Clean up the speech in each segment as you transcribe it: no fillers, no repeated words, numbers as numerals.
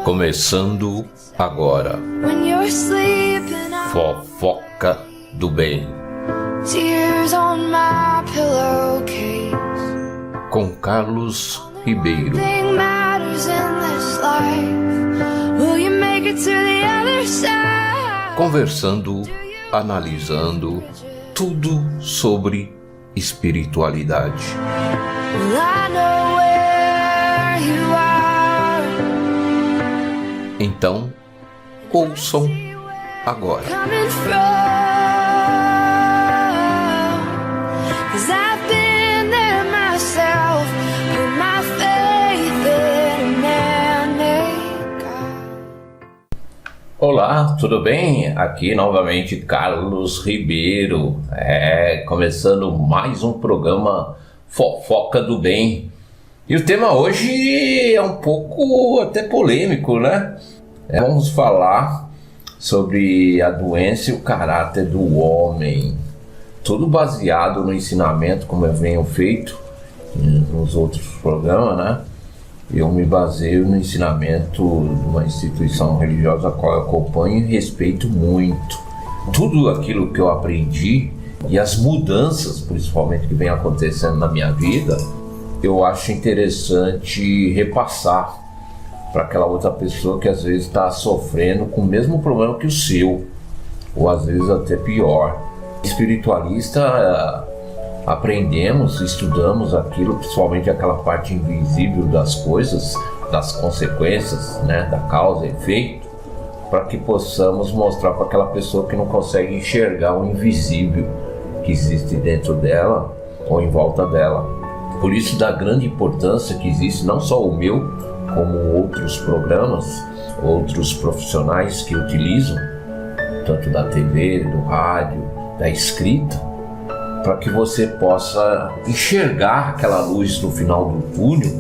Começando agora, Fofoca do Bem, com Carlos Ribeiro. Conversando, analisando tudo sobre espiritualidade. Então, ouçam agora. Olá, tudo bem? Aqui novamente Carlos Ribeiro, começando mais um programa Fofoca do Bem. E o tema hoje é um pouco até polêmico, né? Vamos falar sobre a doença e o caráter do homem. Tudo baseado no ensinamento, como eu venho feito nos outros programas, né? Eu me baseio no ensinamento de uma instituição religiosa a qual eu acompanho e respeito muito. Tudo aquilo que eu aprendi e as mudanças, principalmente, que vem acontecendo na minha vida, eu acho interessante repassar para aquela outra pessoa que às vezes está sofrendo com o mesmo problema que o seu, ou às vezes até pior. Espiritualista, aprendemos, estudamos aquilo, principalmente aquela parte invisível das coisas, das consequências, né, da causa e efeito, para que possamos mostrar para aquela pessoa que não consegue enxergar o invisível que existe dentro dela ou em volta dela. Por isso, da grande importância que existe, não só o meu, como outros programas, outros profissionais que utilizam, tanto da TV, do rádio, da escrita, para que você possa enxergar aquela luz no final do túnel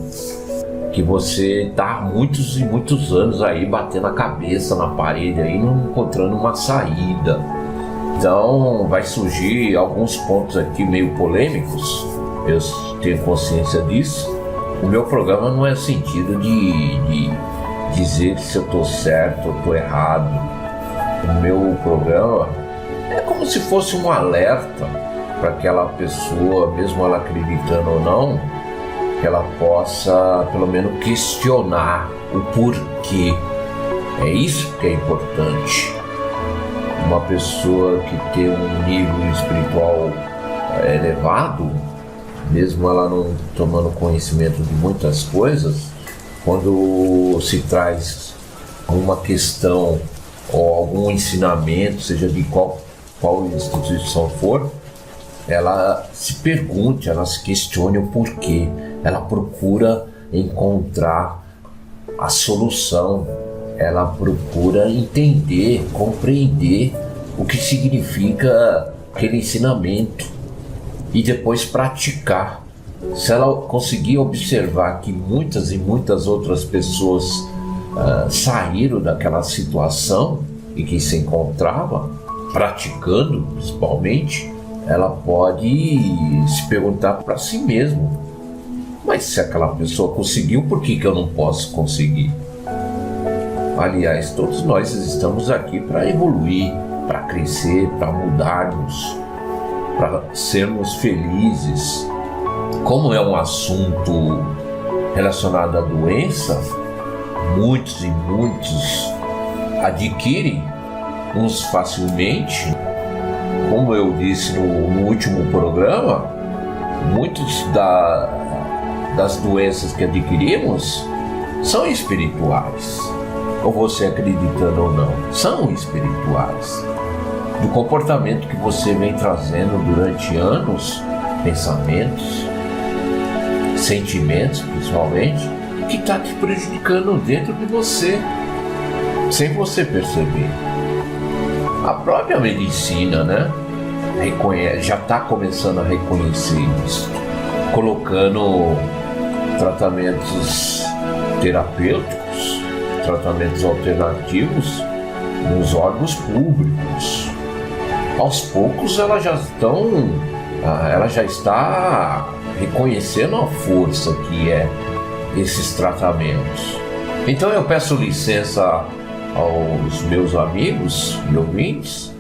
que você está há muitos e muitos anos aí batendo a cabeça na parede aí, não encontrando uma saída. Então vai surgir alguns pontos aqui meio polêmicos, eu tenho consciência disso. O meu programa não é sentido de dizer se eu estou certo ou estou errado. O meu programa é como se fosse um alerta para aquela pessoa, mesmo ela acreditando ou não, que ela possa pelo menos questionar o porquê. É isso que é importante. Uma pessoa que tem um nível espiritual elevado, mesmo ela não tomando conhecimento de muitas coisas, quando se traz uma questão ou algum ensinamento, seja de qual instituição for, ela se pergunte, ela se questione o porquê, ela procura encontrar a solução, ela procura entender, compreender o que significa aquele ensinamento e depois praticar. Se ela conseguir observar que muitas e muitas outras pessoas saíram daquela situação e que se encontrava praticando, principalmente, ela pode se perguntar para si mesmo: mas se aquela pessoa conseguiu, por que eu não posso conseguir? Aliás, todos nós estamos aqui para evoluir, para crescer, para mudarmos, para sermos felizes. Como é um assunto relacionado à doença, muitos e muitos adquirem, uns facilmente. Como eu disse no último programa, muitos das doenças que adquirimos são espirituais. Ou você acreditando ou não, são espirituais. Do comportamento que você vem trazendo durante anos, pensamentos, sentimentos principalmente, que está te prejudicando dentro de você, sem você perceber. A própria medicina, né, já está começando a reconhecer isso, colocando tratamentos terapêuticos, tratamentos alternativos nos órgãos públicos. Aos poucos ela já está reconhecendo a força que é esses tratamentos. Então eu peço licença aos meus amigos e ouvintes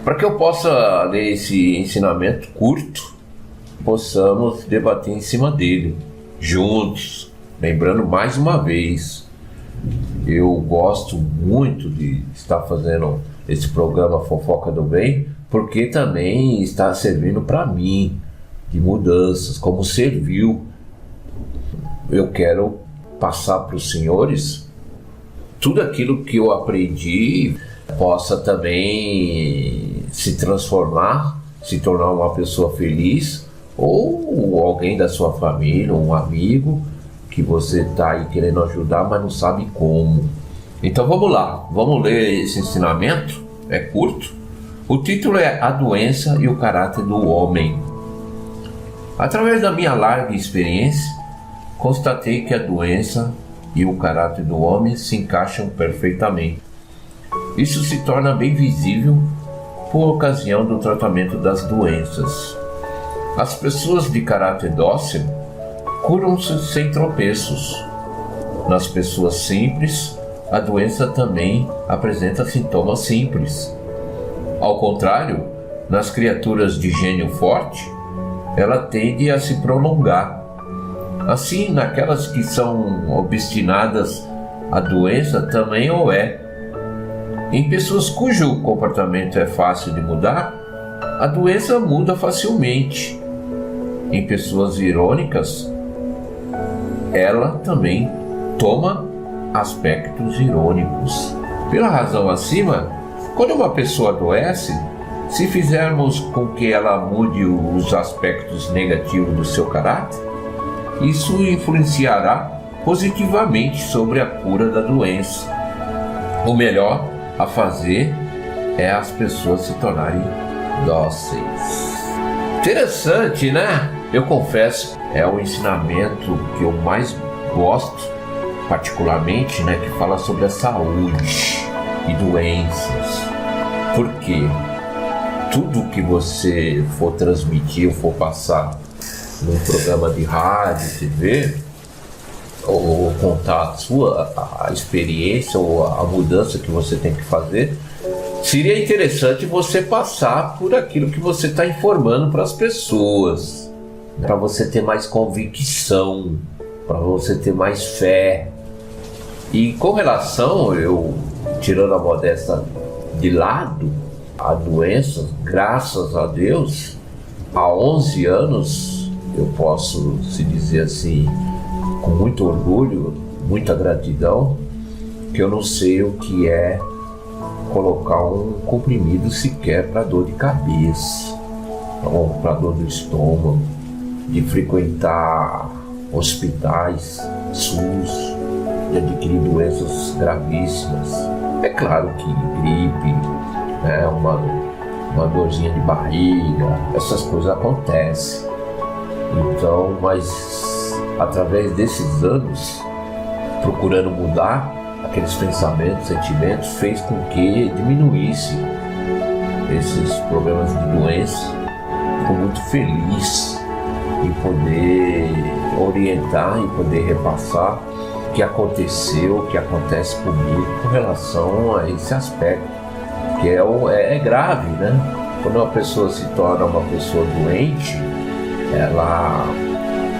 para que eu possa ler esse ensinamento curto, possamos debater em cima dele, juntos. Lembrando mais uma vez, eu gosto muito de estar fazendo esse programa Fofoca do Bem, porque também está servindo para mim de mudanças, como serviu. Eu quero passar para os senhores tudo aquilo que eu aprendi, possa também se transformar, se tornar uma pessoa feliz, ou alguém da sua família, um amigo que você está aí querendo ajudar, mas não sabe como. Então vamos lá, vamos ler esse ensinamento, é curto. O título é A Doença e o Caráter do Homem. Através da minha larga experiência, constatei que a doença e o caráter do homem se encaixam perfeitamente. Isso se torna bem visível por ocasião do tratamento das doenças. As pessoas de caráter dócil curam-se sem tropeços. Nas pessoas simples, a doença também apresenta sintomas simples. Ao contrário, nas criaturas de gênio forte, ela tende a se prolongar. Assim, naquelas que são obstinadas, a doença também o é. Em pessoas cujo comportamento é fácil de mudar, a doença muda facilmente. Em pessoas irônicas, ela também toma aspectos irônicos. Pela razão acima, quando uma pessoa adoece, se fizermos com que ela mude os aspectos negativos do seu caráter, isso influenciará positivamente sobre a cura da doença. O melhor a fazer é as pessoas se tornarem dóceis. Interessante, né? Eu confesso, é o ensinamento que eu mais gosto, particularmente, né, que fala sobre a saúde e doenças. Por quê? Tudo que você for transmitir ou for passar num programa de rádio, TV, ou contar a experiência ou a mudança que você tem que fazer, seria interessante você passar por aquilo que você está informando para as pessoas, para você ter mais convicção, para você ter mais fé. E com relação, eu tirando a modéstia de lado, a doença, graças a Deus, há 11 anos, eu posso se dizer assim, com muito orgulho, muita gratidão, que eu não sei o que é colocar um comprimido sequer para dor de cabeça, ou para dor do estômago, de frequentar hospitais, SUS, de adquirir doenças gravíssimas. É claro que gripe, né, uma dorzinha de barriga, essas coisas acontecem. Então, mas através desses anos, procurando mudar aqueles pensamentos, sentimentos, fez com que diminuísse esses problemas de doença. Fico muito feliz em poder orientar e poder repassar o que aconteceu, o que acontece comigo com relação a esse aspecto, que é grave, né? Quando uma pessoa se torna uma pessoa doente, ela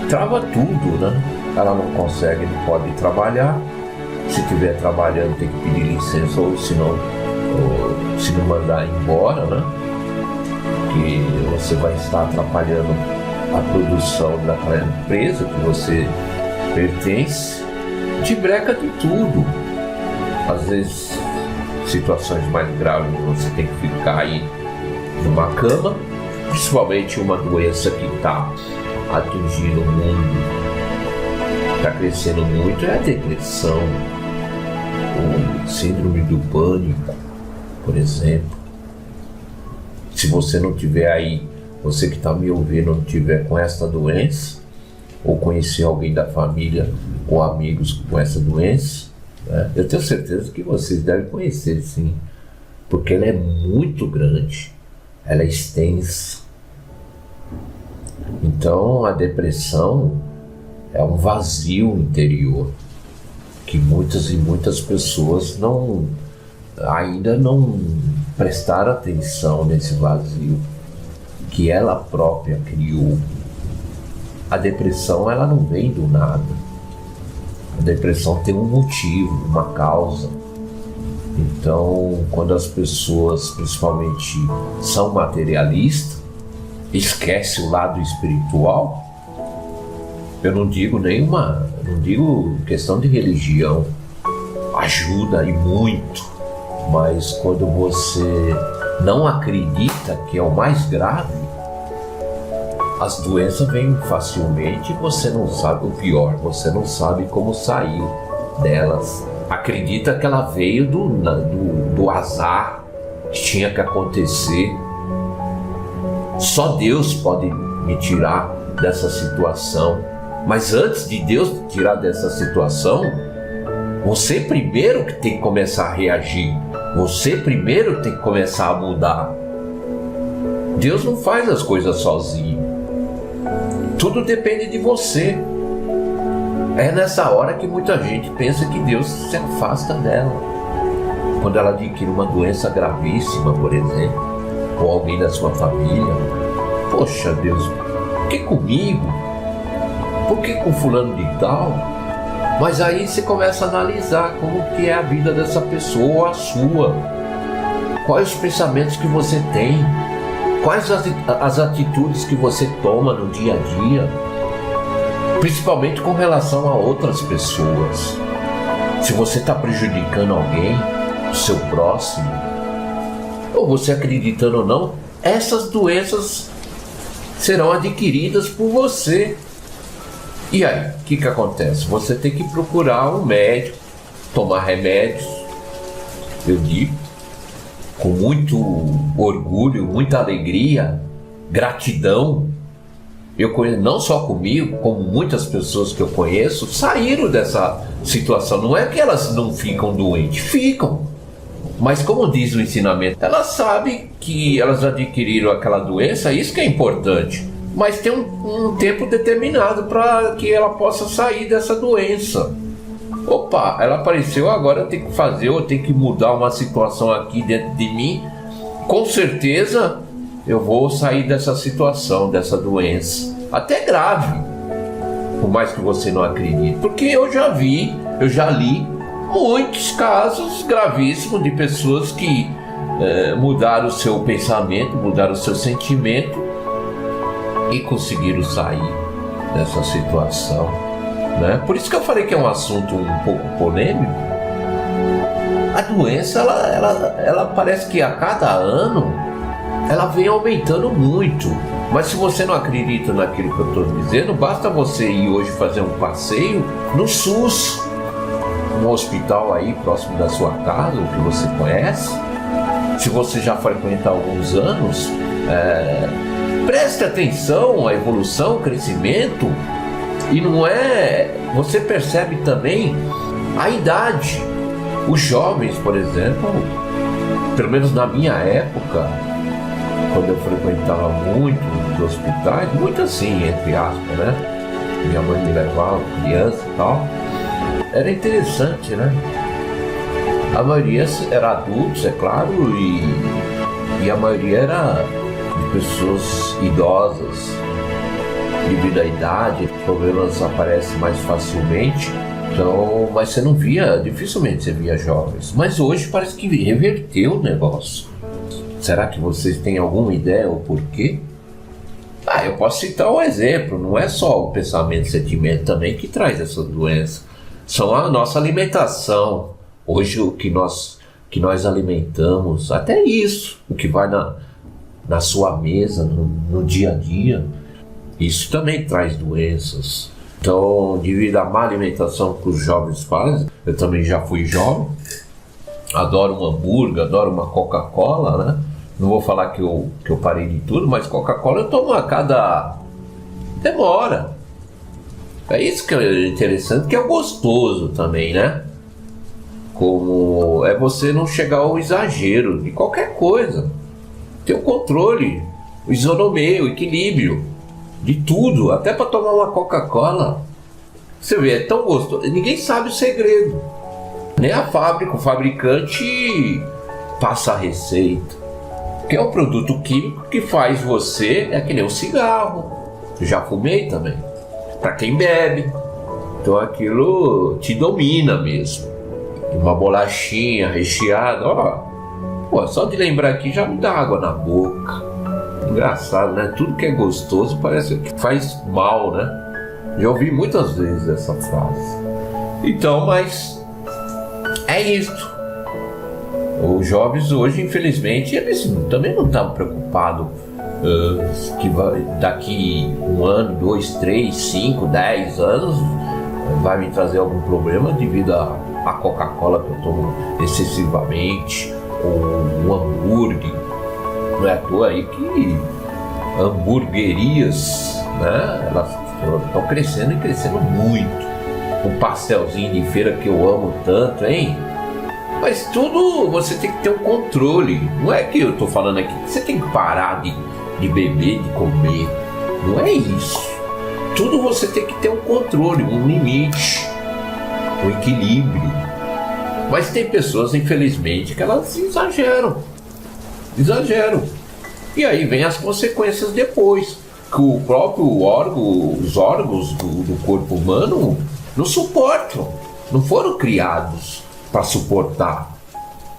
trava tudo, né? Ela não consegue, não pode trabalhar. Se estiver trabalhando, tem que pedir licença, ou se não mandar embora, né? Porque você vai estar atrapalhando a produção daquela empresa que você pertence. Te breca de tudo. Às vezes, situações mais graves, você tem que ficar aí numa cama, principalmente uma doença que está atingindo o mundo, está crescendo muito, é a depressão, o síndrome do pânico, por exemplo. Se você não tiver aí, você que está me ouvindo, não tiver com essa doença, ou conhecer alguém da família ou amigos com essa doença, né, eu tenho certeza que vocês devem conhecer, sim, porque ela é muito grande, ela é extensa. Então a depressão é um vazio interior que muitas e muitas pessoas ainda não prestaram atenção nesse vazio que ela própria criou. A depressão, ela não vem do nada. A depressão tem um motivo, uma causa. Então, quando as pessoas, principalmente, são materialistas, esquece o lado espiritual. Eu não digo questão de religião, ajuda e muito, mas quando você não acredita, que é o mais grave, as doenças vêm facilmente e você não sabe o pior, você não sabe como sair delas. Acredita que ela veio do azar, que tinha que acontecer. Só Deus pode me tirar dessa situação. Mas antes de Deus tirar dessa situação, você primeiro que tem que começar a reagir. Você primeiro tem que começar a mudar. Deus não faz as coisas sozinho. Tudo depende de você. É nessa hora que muita gente pensa que Deus se afasta dela. Quando ela adquire uma doença gravíssima, por exemplo, ou alguém da sua família. Poxa Deus, por que comigo? Por que com fulano de tal? Mas aí você começa a analisar como que é a vida dessa pessoa ou a sua. Quais os pensamentos que você tem? Quais as atitudes que você toma no dia a dia? Principalmente com relação a outras pessoas. Se você está prejudicando alguém, o seu próximo, ou você acreditando ou não, essas doenças serão adquiridas por você. E aí, o que acontece? Você tem que procurar um médico, tomar remédios, eu digo, com muito orgulho, muita alegria, gratidão. Eu conheço, não só comigo, como muitas pessoas que eu conheço, saíram dessa situação. Não é que elas não ficam doentes, ficam. Mas como diz o ensinamento, elas sabem que elas adquiriram aquela doença, isso que é importante. Mas tem um tempo determinado para que ela possa sair dessa doença. Opa, ela apareceu, agora eu tenho que fazer, eu tenho que mudar uma situação aqui dentro de mim. Com certeza eu vou sair dessa situação, dessa doença. Até grave, por mais que você não acredite. Porque eu já li muitos casos gravíssimos de pessoas que mudaram o seu pensamento, mudaram o seu sentimento e conseguiram sair dessa situação, né? Por isso que eu falei que é um assunto um pouco polêmico. A doença, ela parece que a cada ano ela vem aumentando muito. Mas se você não acredita naquilo que eu estou dizendo, basta você ir hoje fazer um passeio no SUS, um hospital aí próximo da sua casa, que você conhece. Se você já frequenta há alguns anos, preste atenção à evolução, crescimento. E não é... Você percebe também a idade. Os jovens, por exemplo, pelo menos na minha época, quando eu frequentava muito os hospitais, muito assim, entre aspas, né? Minha mãe me levava, criança e tal. Era interessante, né? A maioria era adultos, é claro, e a maioria era de pessoas idosas. Devido à idade, problemas aparecem mais facilmente. Então, mas você não via, dificilmente você via jovens. Mas hoje parece que reverteu o negócio. Será que vocês têm alguma ideia o porquê? Eu posso citar um exemplo. Não é só o pensamento e sentimento também que traz essa doença. São a nossa alimentação. Hoje o que nós alimentamos, até isso, o que vai na sua mesa, no dia a dia, isso também traz doenças. Então, devido à má alimentação que os jovens fazem, eu também já fui jovem, adoro um hambúrguer, adoro uma Coca-Cola, né? Não vou falar que eu parei de tudo, mas Coca-Cola eu tomo a cada... demora. É isso que é interessante, que é gostoso também, né? Como é você não chegar ao exagero de qualquer coisa. Ter o controle, o isonomia, o equilíbrio de tudo, até para tomar uma Coca-Cola. Você vê, é tão gostoso. Ninguém sabe o segredo. Nem a fábrica, o fabricante passa a receita. Que é o produto químico que faz você, é que nem o cigarro. Eu já fumei também. Para quem bebe. Então aquilo te domina mesmo. Uma bolachinha recheada, ó. Pô, só de lembrar aqui já me dá água na boca. Engraçado, né? Tudo que é gostoso parece que faz mal, né? Já ouvi muitas vezes essa frase. Então, mas é isso. Os jovens hoje, infelizmente, eles também não estão preocupados que daqui 1 ano, 2, 3, 5, 10 anos vai me trazer algum problema devido à Coca-Cola que eu tomo excessivamente, ou o hambúrguer. Não é à toa aí que hamburguerias, né, elas estão crescendo e crescendo muito. Um pastelzinho de feira que eu amo tanto, hein? Mas tudo você tem que ter um controle. Não é que eu estou falando aqui que você tem que parar de beber, de comer. Não é isso. Tudo você tem que ter um controle, um limite, um equilíbrio. Mas tem pessoas, infelizmente, que elas exageram. E aí vem as consequências depois. Que o próprio órgão, os órgãos do corpo humano não suportam. Não foram criados para suportar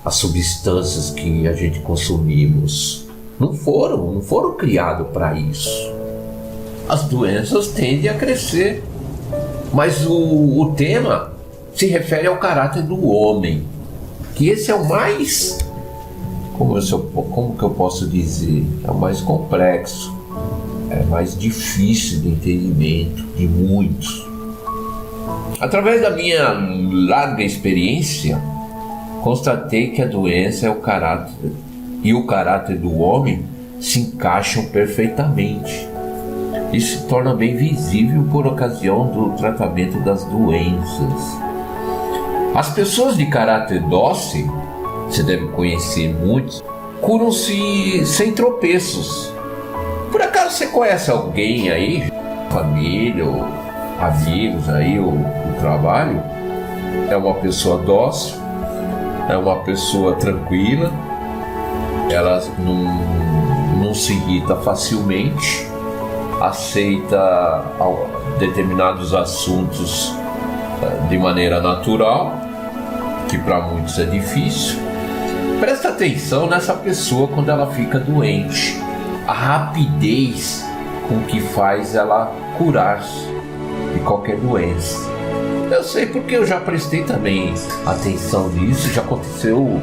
as substâncias que a gente consumimos. Não foram criados para isso. As doenças tendem a crescer. Mas o tema se refere ao caráter do homem. Que esse é o mais... Como que eu posso dizer? É o mais complexo. É mais difícil de entendimento de muitos. Através da minha larga experiência, constatei que a doença o caráter do homem se encaixam perfeitamente. Isso se torna bem visível por ocasião do tratamento das doenças. As pessoas de caráter dócil, você deve conhecer muitos, curam-se sem tropeços. Por acaso você conhece alguém aí, família ou amigos aí, ou do trabalho, é uma pessoa dócil, é uma pessoa tranquila, ela não se irrita facilmente, aceita determinados assuntos de maneira natural, que para muitos é difícil. Presta atenção nessa pessoa quando ela fica doente, a rapidez com que faz ela curar-se de qualquer doença. Eu sei porque eu já prestei também atenção nisso, já aconteceu,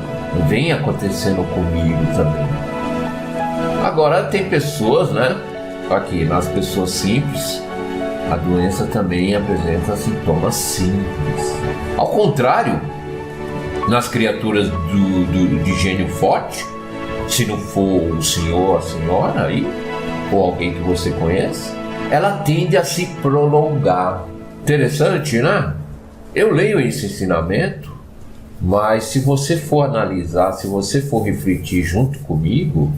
vem acontecendo comigo também. Agora tem pessoas, né? Aqui, nas pessoas simples, a doença também apresenta sintomas simples. Ao contrário, nas criaturas de gênio forte, se não for o senhor, a senhora aí, ou alguém que você conhece, ela tende a se prolongar. Interessante, né? Eu leio esse ensinamento, mas se você for analisar, se você for refletir junto comigo,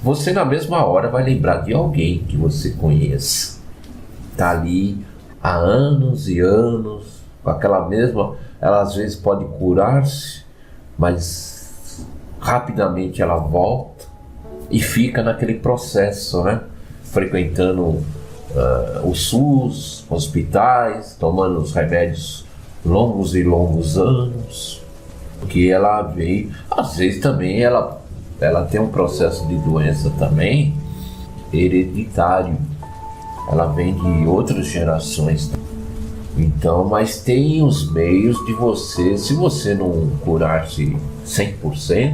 você na mesma hora vai lembrar de alguém que você conheça. Está ali há anos e anos, com aquela mesma... Ela às vezes pode curar-se, mas rapidamente ela volta e fica naquele processo, né? Frequentando o SUS, hospitais, tomando os remédios longos e longos anos, que ela veio, às vezes também ela tem um processo de doença também hereditário, ela vem de outras gerações, então, mas tem os meios de você, se você não curar-se 100%,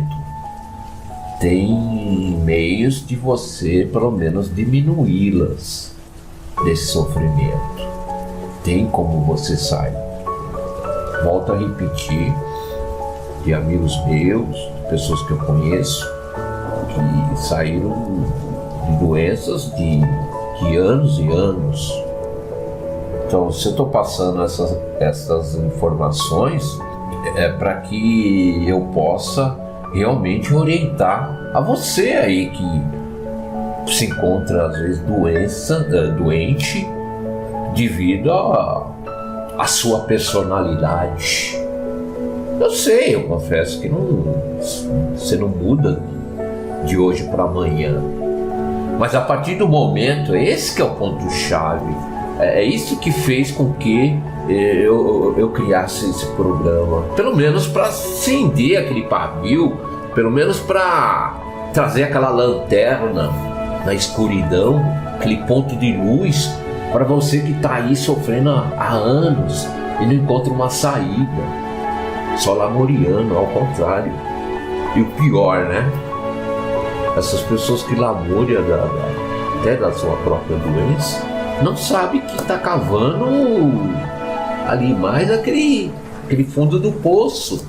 tem meios de você pelo menos diminuí-las desse sofrimento. Tem como você sair. Volto a repetir, de amigos meus, de pessoas que eu conheço, que saíram de doenças de anos e anos. Então, se eu estou passando essas informações, é para que eu possa realmente orientar a você aí que se encontra às vezes doente devido a sua personalidade. Eu sei, eu confesso que você não muda de hoje para amanhã. Mas a partir do momento, esse que é o ponto-chave, é isso que fez com que eu criasse esse programa. Pelo menos para acender aquele pavio, pelo menos para trazer aquela lanterna na escuridão, aquele ponto de luz para você que está aí sofrendo há anos e não encontra uma saída, só lamuriando, ao contrário. E o pior, né? Essas pessoas que lamuriam até da sua própria doença, não sabem que está cavando ali mais aquele fundo do poço,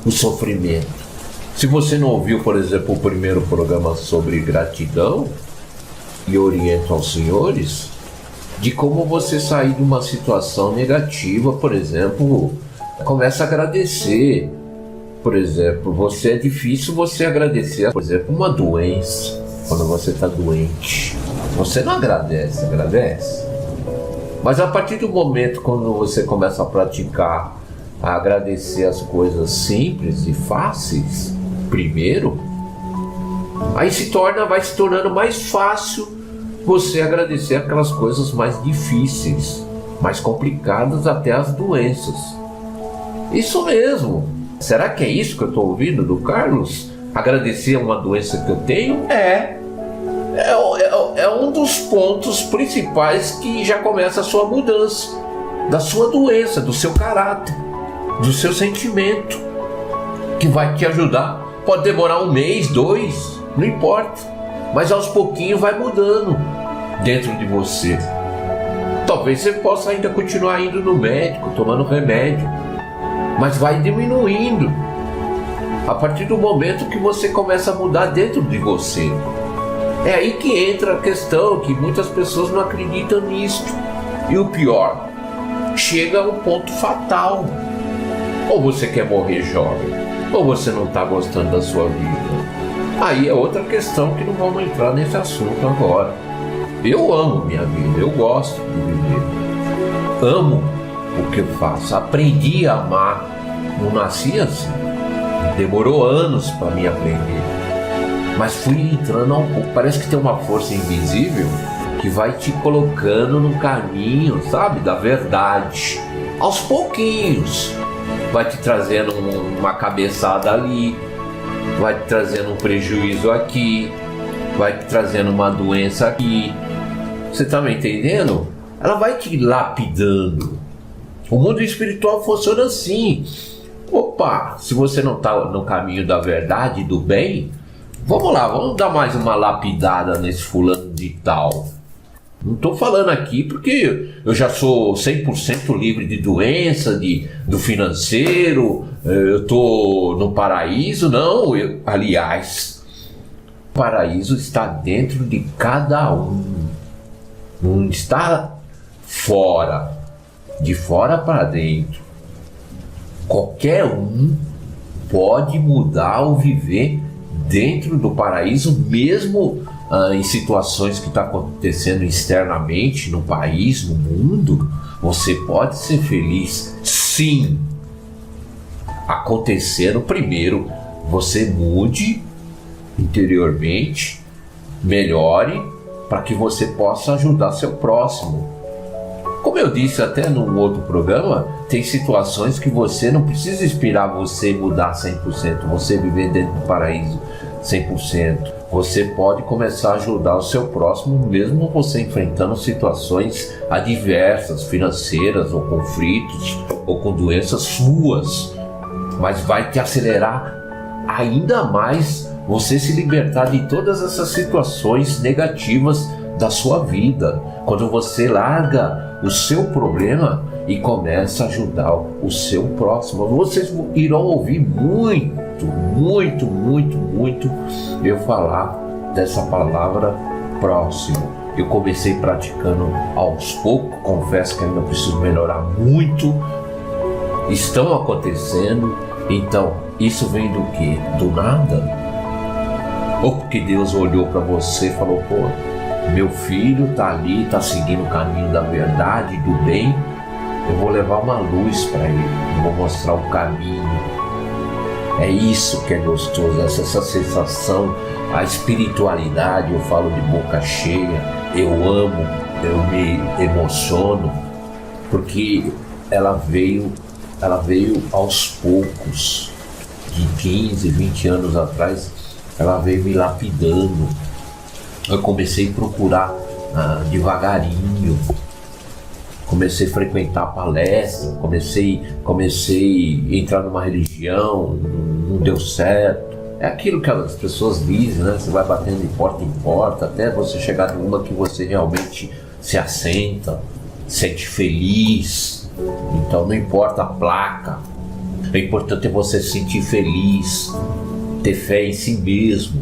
o sofrimento. Se você não ouviu, por exemplo, o primeiro programa sobre gratidão, e oriento aos senhores de como você sair de uma situação negativa, por exemplo, começa a agradecer. Por exemplo, é difícil você agradecer, por exemplo, uma doença. Quando você está doente, você não agradece. Mas a partir do momento quando você começa a praticar, a agradecer as coisas simples e fáceis, primeiro, aí vai se tornando mais fácil você agradecer aquelas coisas mais difíceis, mais complicadas, até as doenças. Isso mesmo. Será que é isso que eu estou ouvindo do Carlos? Agradecer uma doença que eu tenho? É um dos pontos principais que já começa a sua mudança, da sua doença, do seu caráter, do seu sentimento, que vai te ajudar. Pode demorar 1 mês, 2, não importa, mas aos pouquinhos vai mudando dentro de você. Talvez você possa ainda continuar indo no médico, tomando remédio, mas vai diminuindo a partir do momento que você começa a mudar dentro de você. É aí que entra a questão, que muitas pessoas não acreditam nisso. E o pior, chega a um ponto fatal. Ou você quer morrer jovem, ou você não está gostando da sua vida. Aí é outra questão que não vamos entrar nesse assunto agora. Eu amo minha vida, eu gosto de viver. Amo o que eu faço, aprendi a amar. Não nasci assim, demorou anos para me aprender. Mas fui entrando um pouco, parece que tem uma força invisível que vai te colocando no caminho, sabe, da verdade. Aos pouquinhos, vai te trazendo uma cabeçada ali, vai te trazendo um prejuízo aqui, vai te trazendo uma doença aqui. Você tá me entendendo? Ela vai te lapidando. O mundo espiritual funciona assim. Opa, se você não tá no caminho da verdade e do bem, vamos lá, vamos dar mais uma lapidada nesse fulano de tal. Não estou falando aqui porque eu já sou 100% livre de doença, do financeiro, eu estou no paraíso, não. Aliás, o paraíso está dentro de cada um, não está fora, de fora para dentro. Qualquer um pode mudar ou viver dentro do paraíso, mesmo em situações que estão acontecendo externamente no país, no mundo. Você pode ser feliz, sim. Acontecendo, primeiro, você mude interiormente, melhore, para que você possa ajudar seu próximo. Como eu disse até num outro programa, tem situações que você não precisa esperar você mudar 100%, você viver dentro do paraíso 100%. Você pode começar a ajudar o seu próximo, mesmo você enfrentando situações adversas, financeiras, ou conflitos, ou com doenças suas. Mas vai te acelerar ainda mais você se libertar de todas essas situações negativas da sua vida. Quando você larga o seu problema e começa a ajudar o seu próximo. Vocês irão ouvir muito eu falar dessa palavra próximo. Eu comecei praticando aos poucos, confesso que ainda preciso melhorar muito. Estão acontecendo, então isso vem do quê? Do nada? Ou porque Deus olhou para você e falou, pô, meu filho tá ali, tá seguindo o caminho da verdade, do bem, eu vou levar uma luz para ele, eu vou mostrar o caminho. É isso que é gostoso, essa sensação, a espiritualidade. Eu falo de boca cheia, eu amo, eu me emociono, porque ela veio aos poucos, de 15, 20 anos atrás, ela veio me lapidando. Eu comecei a procurar devagarinho, comecei a frequentar palestras, comecei a entrar numa religião, não deu certo. É aquilo que as pessoas dizem, né? Você vai batendo de porta em porta, até você chegar numa que você realmente se assenta, sente feliz. Então não importa a placa, o importante é você se sentir feliz, ter fé em si mesmo,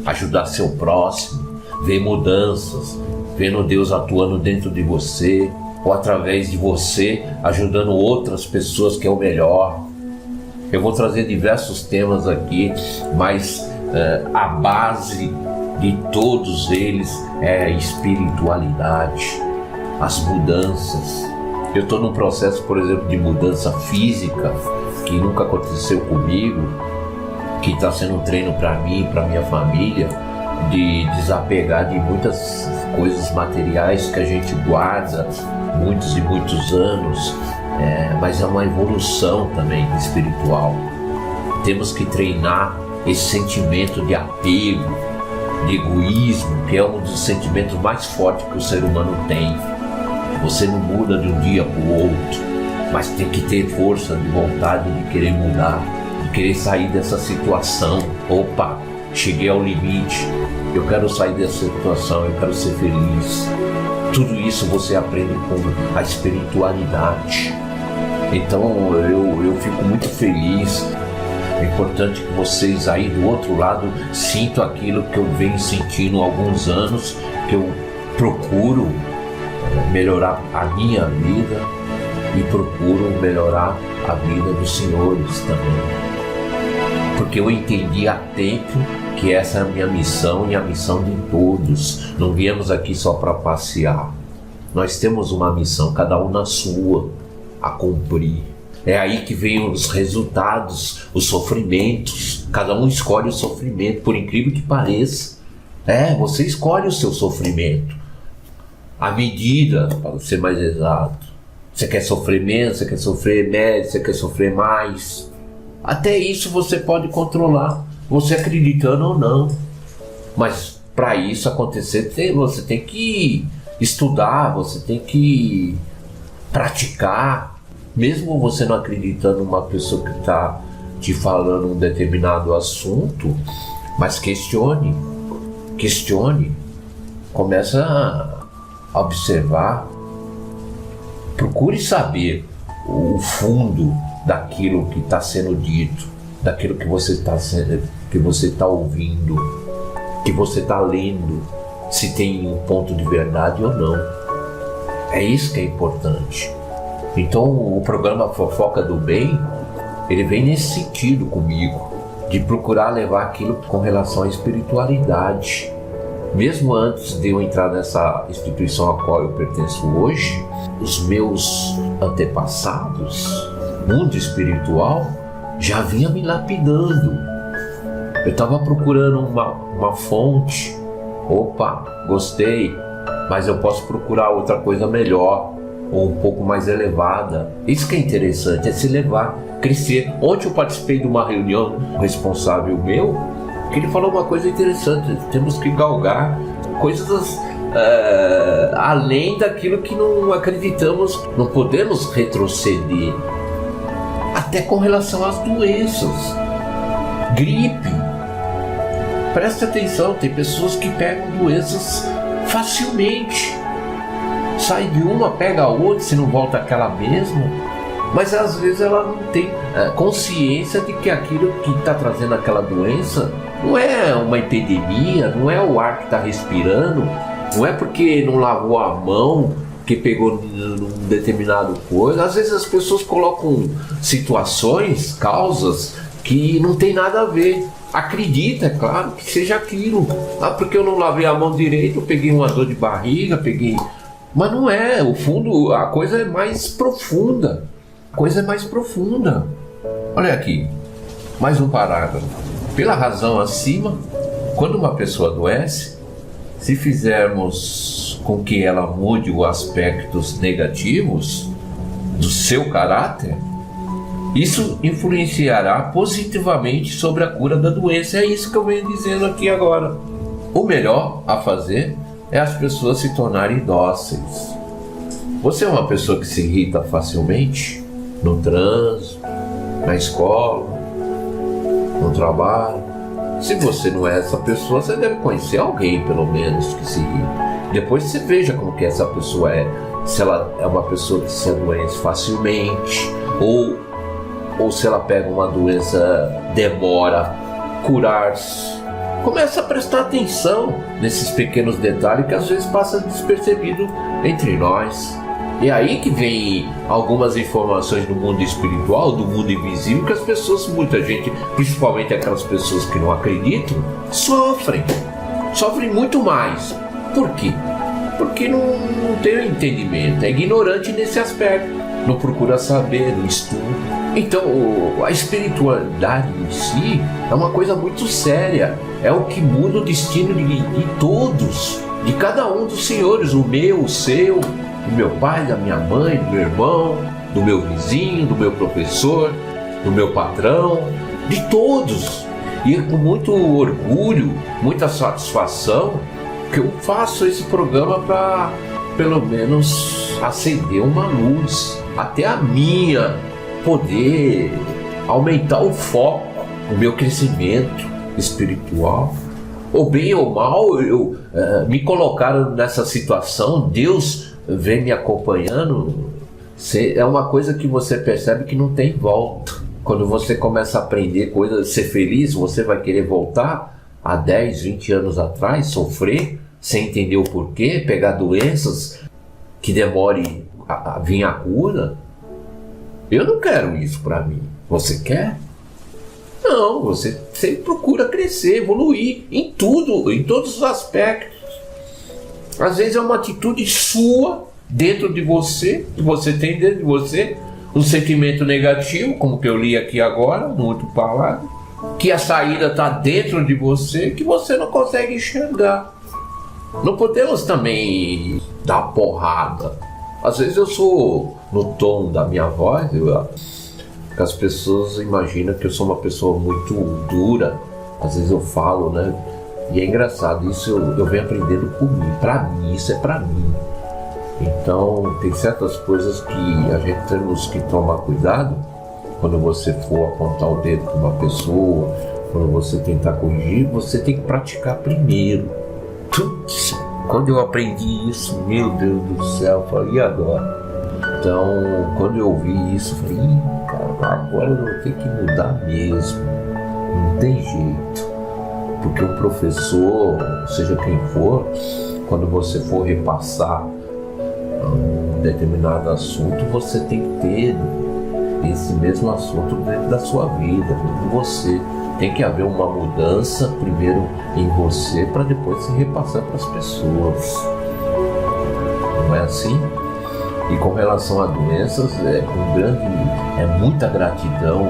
ajudar seu próximo, ver mudanças, vendo Deus atuando dentro de você, ou através de você, ajudando outras pessoas, que é o melhor. Eu vou trazer diversos temas aqui, mas a base de todos eles é a espiritualidade, as mudanças. Eu estou num processo, por exemplo, de mudança física, que nunca aconteceu comigo, que está sendo um treino para mim e para minha família, de desapegar de muitas coisas materiais que a gente guarda muitos e muitos anos, mas é uma evolução também espiritual. Temos que treinar esse sentimento de apego, de egoísmo, que é um dos sentimentos mais fortes que o ser humano tem. Você não muda de um dia para o outro, mas tem que ter força de vontade de querer mudar, de querer sair dessa situação. Opa, cheguei ao limite, eu quero sair dessa situação, eu quero ser feliz. Tudo isso você aprende com a espiritualidade. Então eu fico muito feliz. É importante que vocês aí do outro lado sintam aquilo que eu venho sentindo há alguns anos, que eu procuro melhorar a minha vida e procuro melhorar a vida dos senhores também. Porque eu entendi há tempo que essa é a minha missão e a missão de todos. Não viemos aqui só para passear. Nós temos uma missão, cada um na sua, a cumprir. É aí que vem os resultados, os sofrimentos. Cada um escolhe o sofrimento, por incrível que pareça. Você escolhe o seu sofrimento. A medida, para ser mais exato. Você quer sofrer menos, você quer sofrer médio, você quer sofrer mais. Até isso você pode controlar, você acreditando ou não. Mas para isso acontecer, você tem que estudar, você tem que praticar. Mesmo você não acreditando numa pessoa que está te falando um determinado assunto, mas questione. Começa a observar, procure saber o fundo daquilo que está sendo dito, daquilo que você está ouvindo, que você está lendo, se tem um ponto de verdade ou não. É isso que é importante. Então o programa Fofoca do Bem, ele vem nesse sentido comigo, de procurar levar aquilo com relação à espiritualidade. Mesmo antes de eu entrar nessa instituição a qual eu pertenço hoje, os meus antepassados, mundo espiritual, já vinha me lapidando. Eu estava procurando uma fonte. Opa, gostei, mas eu posso procurar outra coisa melhor, ou um pouco mais elevada. Isso que é interessante, é se levar, crescer. Ontem eu participei de uma reunião, um responsável meu, que ele falou uma coisa interessante: temos que galgar coisas além daquilo que não acreditamos, não podemos retroceder. Até com relação às doenças, gripe, preste atenção, tem pessoas que pegam doenças facilmente, sai de uma, pega a outra, se não volta aquela mesma, mas às vezes ela não tem consciência de que aquilo que está trazendo aquela doença não é uma epidemia, não é o ar que está respirando, não é porque não lavou a mão, que pegou num determinado coisa. Às vezes as pessoas colocam situações, causas, que não tem nada a ver. Acredita, é claro, que seja aquilo. Porque eu não lavei a mão direito, eu peguei uma dor de barriga, peguei Mas não é, o fundo, a coisa é mais profunda. A coisa é mais profunda. Olha aqui, mais um parágrafo. Pela razão acima, quando uma pessoa adoece, se fizermos com que ela mude os aspectos negativos do seu caráter, isso influenciará positivamente sobre a cura da doença. É isso que eu venho dizendo aqui agora. O melhor a fazer é as pessoas se tornarem dóceis. Você é uma pessoa que se irrita facilmente no trânsito, na escola, no trabalho. Se você não é essa pessoa, você deve conhecer alguém, pelo menos, que se irrita. Depois você veja como que essa pessoa é. Se ela é uma pessoa que se adoece facilmente, ou se ela pega uma doença, demora a curar-se. Começa a prestar atenção nesses pequenos detalhes que às vezes passam despercebido entre nós. E aí que vem algumas informações do mundo espiritual, do mundo invisível, que as pessoas, muita gente, principalmente aquelas pessoas que não acreditam, sofrem muito mais. Por quê? Porque não tem entendimento, é ignorante nesse aspecto, não procura saber, não estuda. Então a espiritualidade em si é uma coisa muito séria, é o que muda o destino de todos, de cada um dos senhores, o meu, o seu, do meu pai, da minha mãe, do meu irmão, do meu vizinho, do meu professor, do meu patrão, de todos. E com muito orgulho, muita satisfação, que eu faço esse programa para, pelo menos, acender uma luz, até a minha, poder aumentar o foco, o meu crescimento espiritual. Ou bem ou mal, me colocaram nessa situação, Deus vem me acompanhando. É uma coisa que você percebe que não tem volta. Quando você começa a aprender coisas, ser feliz, você vai querer voltar a 10, 20 anos atrás, sofrer, sem entender o porquê, pegar doenças que demore a vir a cura. Eu não quero isso para mim. Você quer? Não, você sempre procura crescer, evoluir em tudo, em todos os aspectos. Às vezes é uma atitude sua, dentro de você, que você tem dentro de você, um sentimento negativo, como que eu li aqui agora, no outro parágrafo, que a saída está dentro de você, que você não consegue enxergar. Não podemos também dar porrada. Às vezes eu sou, no tom da minha voz, as pessoas imaginam que eu sou uma pessoa muito dura. Às vezes eu falo, né? E é engraçado, isso eu venho aprendendo comigo. Pra mim, isso é pra mim. Então, tem certas coisas que a gente temos que tomar cuidado quando você for apontar o dedo para uma pessoa, quando você tentar corrigir, você tem que praticar primeiro. Quando eu aprendi isso, meu Deus do céu, eu falei, e agora? Então, quando eu ouvi isso, eu falei, cara, agora eu vou ter que mudar mesmo. Não tem jeito. Porque o professor, seja quem for, quando você for repassar um determinado assunto, você tem que ter esse mesmo assunto dentro da sua vida, dentro de você. Tem que haver uma mudança primeiro em você para depois se repassar para as pessoas. Não é assim? E com relação a doenças, é muita gratidão,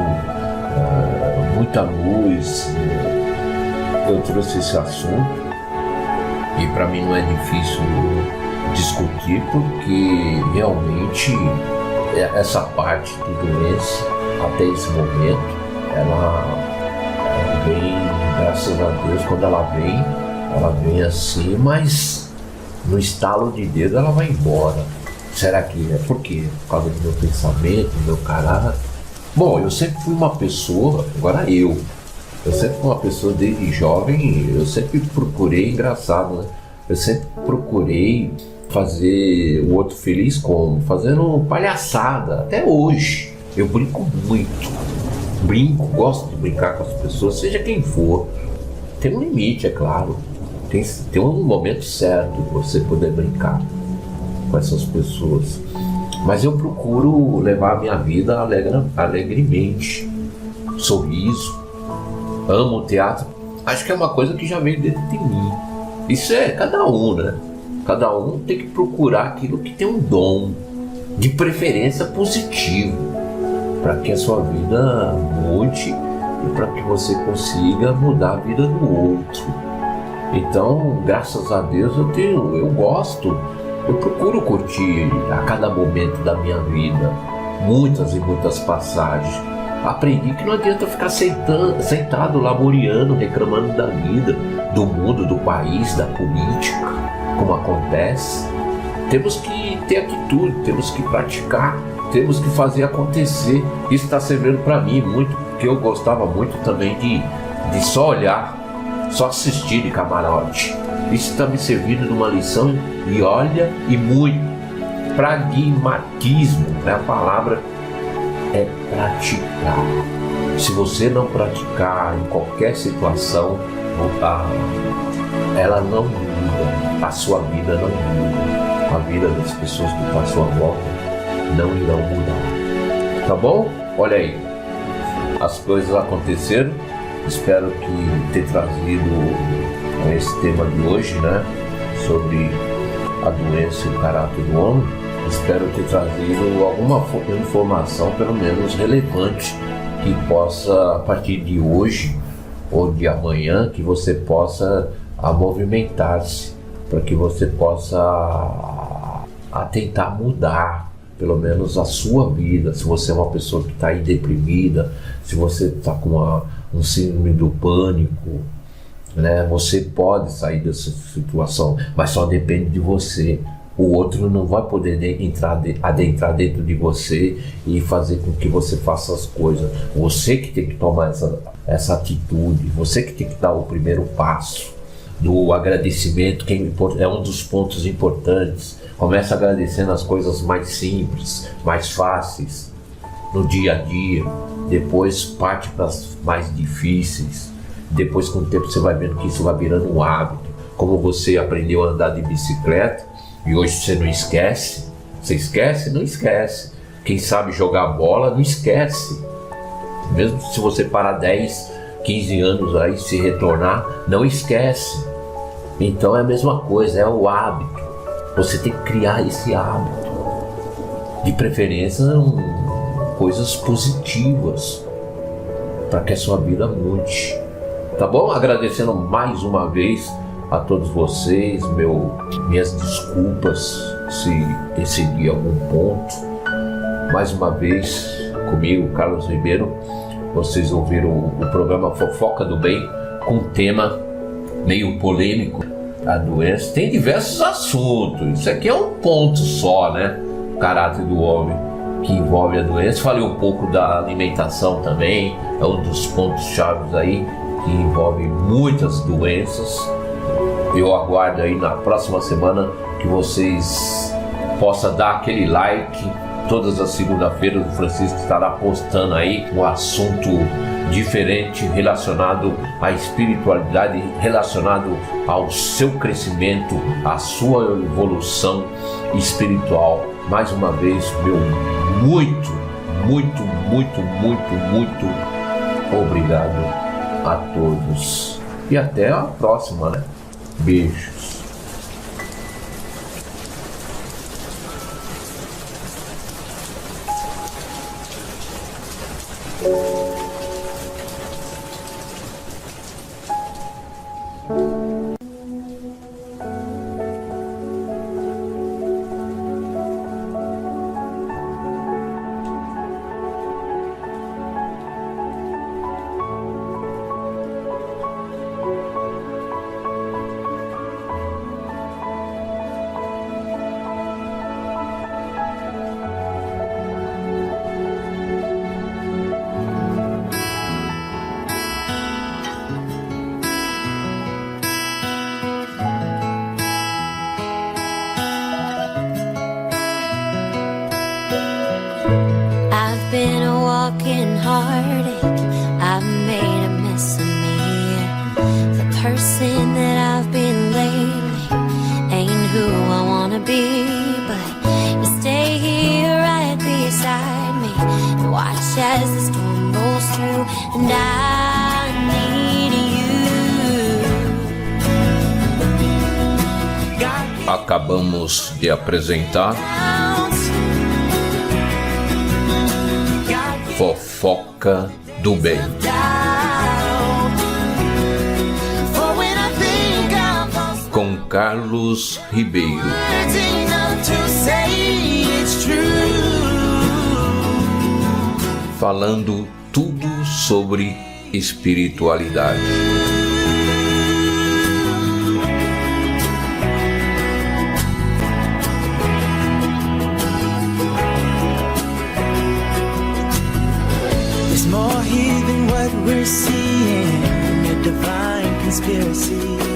muita luz. Eu trouxe esse assunto e para mim não é difícil discutir, porque realmente essa parte de doença, até esse momento, ela vem, graças a Deus, quando ela vem assim, mas no estalo de dedo ela vai embora. Será que é por quê? Por causa do meu pensamento, do meu caráter? Bom, eu sempre fui uma pessoa, agora eu sempre fui uma pessoa desde jovem, eu sempre procurei, engraçado, né? Eu sempre procurei fazer o outro feliz como? Fazendo palhaçada, até hoje. Eu brinco muito. Gosto de brincar com as pessoas, seja quem for. Tem um limite, é claro. Tem um momento certo de você poder brincar com essas pessoas. Mas eu procuro levar a minha vida alegremente. Sorriso. Amo o teatro. Acho que é uma coisa que já veio dentro de mim. Isso é cada um, né? Cada um tem que procurar aquilo que tem um dom, de preferência positivo, para que a sua vida mude e para que você consiga mudar a vida do outro. Então, graças a Deus, eu gosto, eu procuro curtir a cada momento da minha vida, muitas e muitas passagens. Aprendi que não adianta ficar sentado laboreando, reclamando da vida, do mundo, do país, da política, como acontece. Temos que ter atitude, temos que praticar, temos que fazer acontecer. Isso está servindo para mim muito, porque eu gostava muito também de só olhar, só assistir de camarote. Isso está me servindo de uma lição, e olha, e muito. Pragmatismo, né? A palavra é praticar. Se você não praticar em qualquer situação, ela não muda, a sua vida não muda, a vida das pessoas que estão à sua volta não irão mudar. Tá bom? Olha aí, as coisas aconteceram. Espero que ter trazido esse tema de hoje, né, sobre a doença e o caráter do homem. Espero ter trazido alguma informação, pelo menos relevante, que possa, a partir de hoje ou de amanhã, que você possa movimentar-se, para que você possa tentar mudar, pelo menos a sua vida. Se você é uma pessoa que está aí deprimida, se você está com um síndrome do pânico, né, você pode sair dessa situação, mas só depende de você. O outro não vai poder adentrar dentro de você e fazer com que você faça as coisas. Você que tem que tomar essa atitude, você que tem que dar o primeiro passo do agradecimento, que é um dos pontos importantes. Começa agradecendo as coisas mais simples, mais fáceis, no dia a dia. Depois parte para as mais difíceis. Depois, com o tempo, você vai vendo que isso vai virando um hábito. Como você aprendeu a andar de bicicleta, e hoje você não esquece. Você esquece? Não esquece. Quem sabe jogar bola, não esquece. Mesmo se você parar 10, 15 anos aí, se retornar, não esquece. Então é a mesma coisa, é o hábito. Você tem que criar esse hábito. De preferência, coisas positivas, para que a sua vida mude. Tá bom? Agradecendo mais uma vez a todos vocês, minhas desculpas se excedi algum ponto. Mais uma vez, comigo, Carlos Ribeiro, vocês ouviram o programa Fofoca do Bem, com um tema meio polêmico, a doença. Tem diversos assuntos, isso aqui é um ponto só, né? O caráter do homem que envolve a doença. Falei um pouco da alimentação também, é um dos pontos chaves aí, que envolve muitas doenças. Eu aguardo aí na próxima semana que vocês possam dar aquele like. Todas as segundas-feiras o Francisco estará postando aí um assunto diferente relacionado à espiritualidade, relacionado ao seu crescimento, à sua evolução espiritual. Mais uma vez, meu muito obrigado a todos. E até a próxima, né? Beijos. Been a walking heartache, I've made a mess of me. The person that I've been lately ain't who I wanna be, but you stay here right beside me and watch as the storm rolls through, and I need you. A acabamos de apresentar Fofoca do Bem. Com Carlos Ribeiro. Falando tudo sobre espiritualidade. There's more here than what we're seeing, a divine conspiracy.